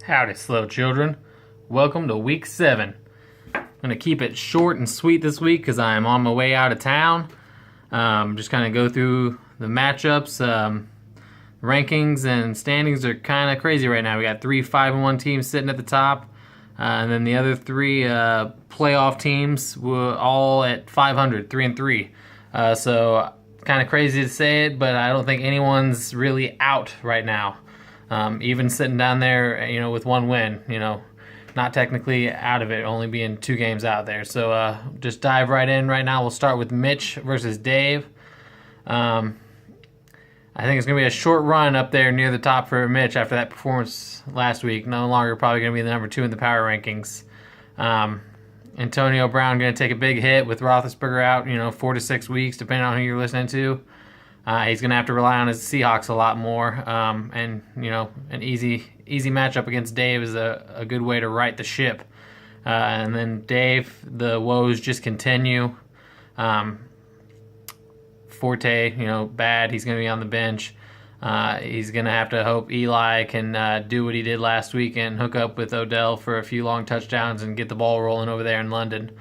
Howdy, slow children. Welcome to week 7. I'm going to keep it short and sweet this week because I am on my way out of town. Just kind of go through the matchups. Rankings and standings are kind of crazy right now. We got 3 5-1 teams sitting at the top. And then the other 3 playoff teams were all at 500, 3-3. So kind of crazy to say it, but I don't think anyone's really out right now. Even sitting down there, with 1 win, not technically out of it, only being 2 games out there. So just dive right in right now. We'll start with Mitch versus Dave. I think it's going to be a short run up there near the top for Mitch after that performance last week. No longer probably going to be the number 2 in the power rankings. Antonio Brown going to take a big hit with Roethlisberger out, 4 to 6 weeks, depending on who you're listening to. He's going to have to rely on his Seahawks a lot more. And an easy matchup against Dave is a good way to right the ship. And then Dave, the woes just continue. Forte, bad. He's going to be on the bench. He's going to have to hope Eli can do what he did last week and hook up with Odell for a few long touchdowns and get the ball rolling over there in London.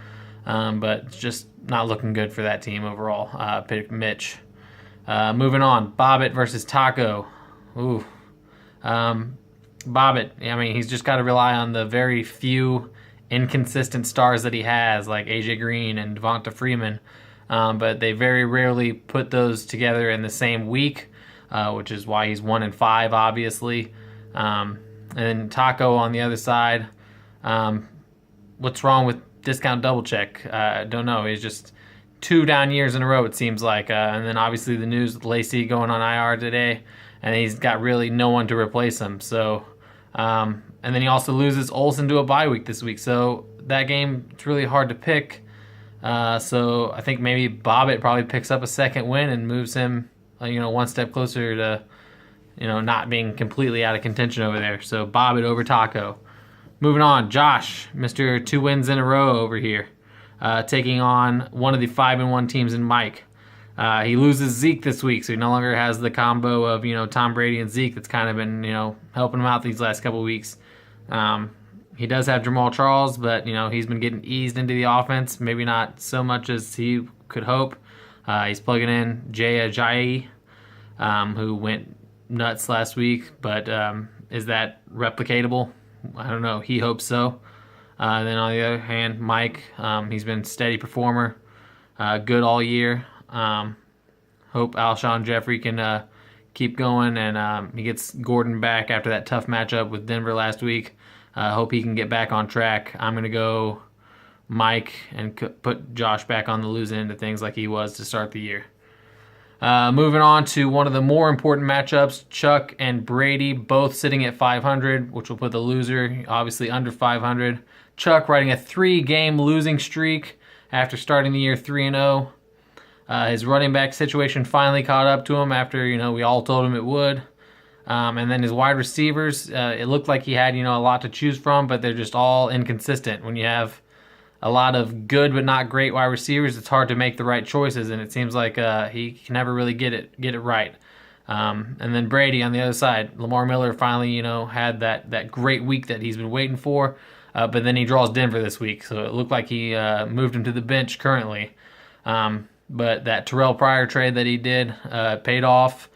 But it's just not looking good for that team overall. Pick Mitch. Moving on, Bobbitt versus Taco. Ooh. Bobbitt, he's just got to rely on the very few inconsistent stars that he has, like AJ Green and Devonta Freeman. But they very rarely put those together in the same week, which is why he's 1-5, obviously. And then Taco on the other side. What's wrong with discount double check? I don't know. He's just 2 down years in a row, it seems like. And then obviously the news with Lacey going on IR today, and he's got really no one to replace him. So, and then he also loses Olsen to a bye week this week. So that game, it's really hard to pick. So I think maybe Bobbitt probably picks up a second win and moves him, 1 step closer to, not being completely out of contention over there. So Bobbitt over Taco. Moving on, Josh, Mr. 2 wins in a row over here. Taking on one of the 5-1 teams in Mike. He loses Zeke this week, so he no longer has the combo of, Tom Brady and Zeke that's kind of been, helping him out these last couple of weeks. He does have Jamal Charles, but, he's been getting eased into the offense, maybe not so much as he could hope. He's plugging in Jay Ajayi, who went nuts last week, but is that replicatable? I don't know. He hopes so. Then on the other hand, Mike, he's been a steady performer, good all year. Hope Alshon Jeffrey can keep going, and he gets Gordon back after that tough matchup with Denver last week. Hope he can get back on track. I'm going to go Mike and put Josh back on the losing end of things like he was to start the year. Moving on to one of the more important matchups, Chuck and Brady both sitting at 500, which will put the loser obviously under 500. Chuck riding a 3-game losing streak after starting the year 3-0. His running back situation finally caught up to him after, we all told him it would. And then his wide receivers, it looked like he had, a lot to choose from, but they're just all inconsistent. When you have a lot of good but not great wide receivers, it's hard to make the right choices, and it seems like he can never really get it right. And then Brady on the other side, Lamar Miller finally, had that great week that he's been waiting for. But then he draws Denver this week, so it looked like he moved him to the bench currently. But that Terrell Pryor trade that he did paid off.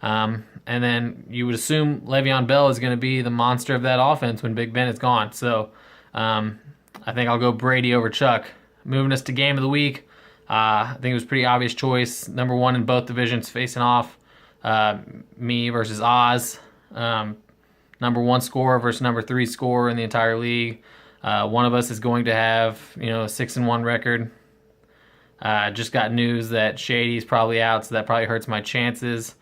And then you would assume Le'Veon Bell is going to be the monster of that offense when Big Ben is gone. So I think I'll go Brady over Chuck. Moving us to game of the week, I think it was a pretty obvious choice. Number 1 in both divisions facing off, me versus Oz. Number 1 scorer versus number 3 scorer in the entire league. One of us is going to have, a 6-1 record. Just got news that Shady's probably out, so that probably hurts my chances.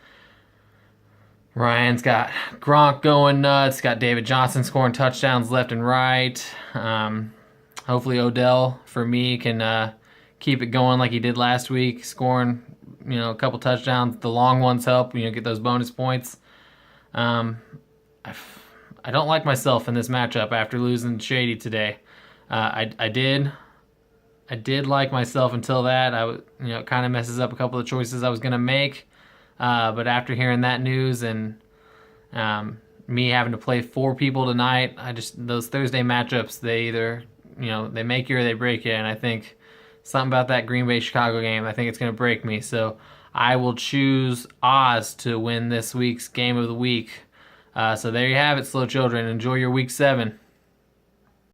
Ryan's got Gronk going nuts. Got David Johnson scoring touchdowns left and right. Hopefully Odell, for me, can keep it going like he did last week, scoring, a couple touchdowns. The long ones help, get those bonus points. I don't like myself in this matchup after losing Shady today. I did like myself until that. It kind of messes up a couple of choices I was going to make. But after hearing that news and me having to play 4 people tonight, those Thursday matchups, they either, they make you or they break you. And I think something about that Green Bay Chicago game, I think it's going to break me. So I will choose Oz to win this week's game of the week. So there you have it, slow children. Enjoy your week 7.